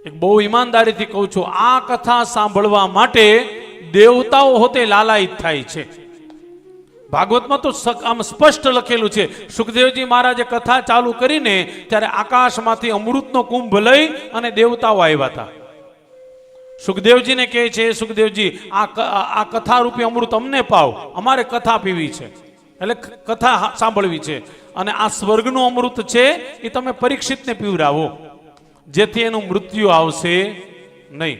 એક બહુ ઈમાનદારીથી કહું છું, આ કથા સાંભળવા માટે દેવતાઓ હોતે લાલાયિત થાય છે. ભાગવતમાં તો આમ સ્પષ્ટ લખેલું છે, સુખદેવજી મહારાજે કથા ચાલુ કરીને ત્યારે આકાશમાંથી અમૃતનો કુંભ લઈ અને દેવતાઓ આવ્યા હતા. સુખદેવજીને કહે છે, સુખદેવજી આ કથા રૂપી અમૃત અમને પાવ, અમારે કથા પીવી છે, એટલે કથા સાંભળવી છે, અને આ સ્વર્ગનું અમૃત છે એ તમે પરીક્ષિતને પીવડાવો, જેથી એનું મૃત્યુ આવશે નહીં.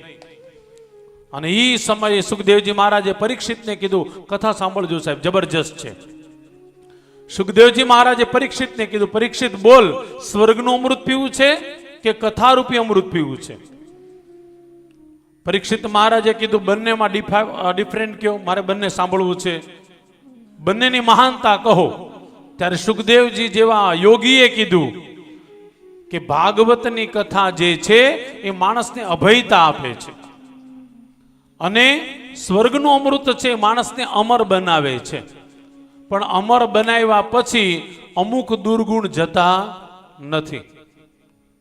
અને એ સમયે સુખદેવજી મહારાજે પરીક્ષિતને કીધું, કથા સાંભળજો સાહેબ, જબરજસ્ત છે. સુખદેવજી મહારાજે પરીક્ષિતને કીધું, પરીક્ષિત બોલ, સ્વર્ગનું અમૃત પીવું છે કે કથારૂપી અમૃત પીવું છે? પરીક્ષિત મહારાજે કીધું, બંનેમાં ડિફરન્ટ કયો, મારે બંને સાંભળવું છે, બંનેની મહાનતા કહો. ત્યારે સુખદેવજી જેવા યોગીએ કીધું કે ભાગવતની કથા જે છે એ માણસને અભયતા આપે છે, અને સ્વર્ગનું અમૃત છે માણસને અમર બનાવે છે. પણ અમર બનાવ્યા પછી અમુક દુર્ગુણ જતા નથી.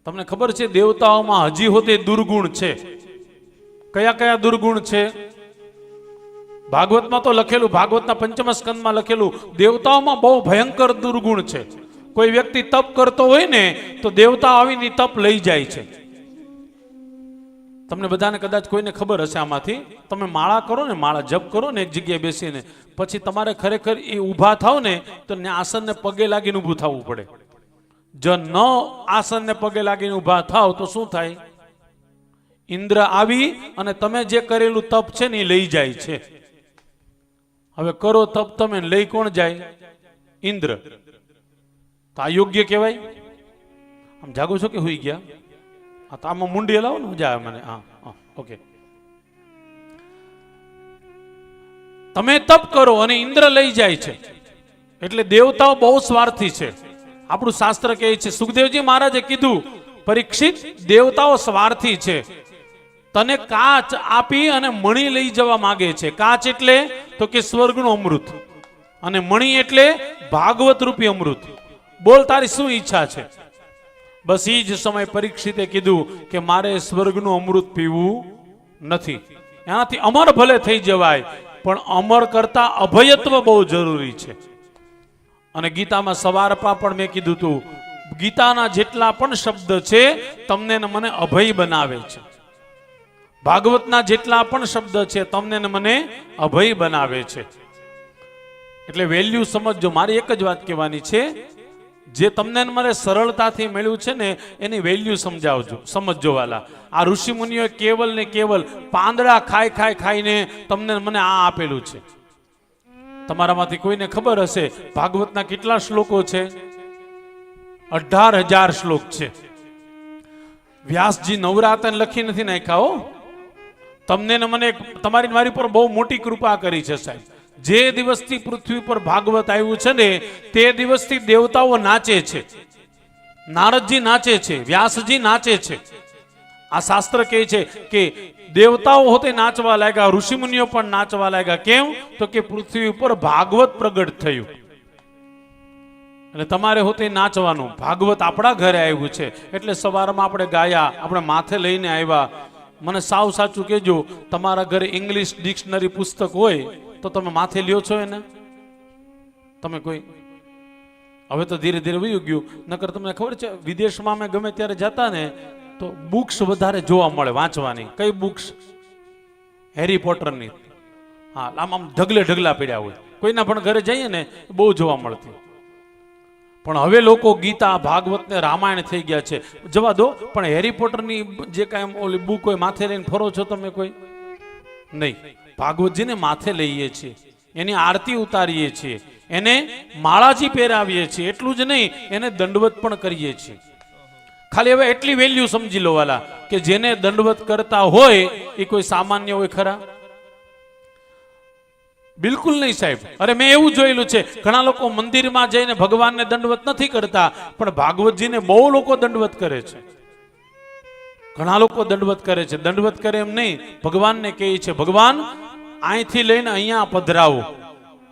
તમને ખબર છે દેવતાઓમાં હજી હોતે દુર્ગુણ છે. કયા કયા દુર્ગુણ છે? ભાગવતમાં તો લખેલું, ભાગવતના પંચમ સ્કંદમાં લખેલું, દેવતાઓમાં બહુ ભયંકર દુર્ગુણ છે. કોઈ વ્યક્તિ તપ કરતો હોય ને તો દેવતા આવીને તપ લઈ જાય છે. તમને બધાને કદાચ કોઈને ખબર હશે, આમાંથી તમે માળા કરો ને, માળા જપ કરો ને એક જગ્યાએ બેસીને, પછી તમારે ખરેખર એ ઊભા થાવ ને તો આસનને પગે લાગીને ઊભું થવું પડે. જો ન આસનને પગે લાગીને ઊભા થાવ તો શું થાય? ઇન્દ્ર આવી અને તમે જે કરેલું તપ છે ને એ લઈ જાય છે. હવે કરો તપ તમે, લઈ કોણ જાય? ઇન્દ્ર. તો આ યોગ્ય કહેવાય? આમ જાગો છો કે હોઈ ગયા? તો આમાં મુંડી હલાવો ને, મજા આવે મને. હા, ઓકે. તમે તપ કરો અને ઇન્દ્ર લઈ જાય છે, એટલે દેવતાઓ બહુ સ્વાર્થી છે. આપણું શાસ્ત્ર કહે છે, સુખદેવજી મહારાજે કીધું, પરીક્ષિત, દેવતાઓ સ્વાર્થી છે. તને કાચ આપી અને મણી લઈ જવા માંગે છે. કાચ એટલે તો કે સ્વર્ગનું અમૃત, અને મણી એટલે ભાગવત રૂપી અમૃત. બોલ, તારી શું ઈચ્છા છે? બસ એ જ સમય પરીક્ષિતે કીધું કે મારે સ્વર્ગનું અમૃત પીવું નથી. એનાથી અમર ભલે થઈ જવાય, પણ અમર કરતા અભયત્વ બહુ જરૂરી છે. અને ગીતામાં સવારમાં પણ મેં કીધું હતું, ગીતાના જેટલા પણ શબ્દ છે તમને ને મને અભય બનાવે છે. ભાગવતના જેટલા પણ શબ્દ છે તમને ને મને અભય બનાવે છે. એટલે વેલ્યુ સમજજો. મારી એક જ વાત કહેવાની છે, જે તમને મને સરળતાથી મળ્યું છે ને એની વેલ્યુ સમજજો વાલા. આ ઋષિ મુનિઓ કેવલ ને કેવલ પાંદડા ખાઈને તમને મને આ આપેલું છે. તમારામાંથી કોઈને ખબર હશે ભાગવતના કેટલા શ્લોકો છે? 18,000 શ્લોક છે. વ્યાસજી નવરાતન લખી નથી નાખ્યા હો. તમને ને મને તમારી મારી પર બહુ મોટી કૃપા કરી છે સાહેબ. જે દિવસથી પૃથ્વી પર ભાગવત આવ્યું છે ને તે દિવસથી દેવતાઓ નાચે છે, નારદજી નાચે છે, વ્યાસજી નાચે છે. આ શાસ્ત્ર કહે છે કે દેવતાઓ હોતે નાચવા લાગ્યા, ઋષિમુનિઓ પણ નાચવા લાગ્યા. કેમ? તો કે પૃથ્વી ઉપર ભાગવત પ્રગટ થયું. અને તમારે હોતે નાચવાનું. ભાગવત આપણા ઘરે આવ્યું છે એટલે સવારમાં આપણે ગાયા, આપણે માથે લઈને આવ્યા. મને સાવ સાચું કહેજો, તમારા ઘરે ઇંગ્લિશ ડિક્શનરી પુસ્તક હોય તો તમે માથે લ્યો છો એને? તમે કોઈ? હવે તો ધીરે ધીરે વયું ગયું. નકર તમને ખબર છે વિદેશમાં અમે ગમે ત્યારે જતા ને તો બુક્સ વધારે જોવા મળે વાંચવાની. કઈ બુક્સ? હેરી પોટરની. હા, આમ ઢગલા પડ્યા હોય. કોઈના પણ ઘરે જઈએ ને બહુ જોવા મળતી. પણ હવે લોકો ગીતા, ભાગવત ને રામાયણ થઈ ગયા છે. જવા દો, પણ હેરી પોટરની જે કાંઈ ઓલી બુક હોય માથે લઈને ફરો છો તમે? કોઈ નહીં. ભાગવતજીને માથે લઈએ છીએ, એની આરતી ઉતારીએ છીએ, એને માળાજી પહેરાવીએ છીએ. એટલું જ નહીં, એને દંડવત પણ કરીએ છીએ. ખાલી હવે એટલી વેલ્યુ સમજી લો વાલા કે જેને દંડવત કરતા હોય એ કોઈ સામાન્ય હોય ખરા? બિલકુલ નહીં સાહેબ. અરે મેં એવું જોયેલું છે, ઘણા લોકો મંદિરમાં જઈને ભગવાનને દંડવત નથી કરતા, પણ ભાગવતજીને બહુ લોકો દંડવત કરે છે. ઘણા લોકો દંડવત કરે છે. દંડવત કરે એમ નહીં, ભગવાનને કહે છે, ભગવાન અહીંથી લઈને અહીંયા પધરાવો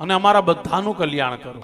અને અમારા બધાનું કલ્યાણ કરો.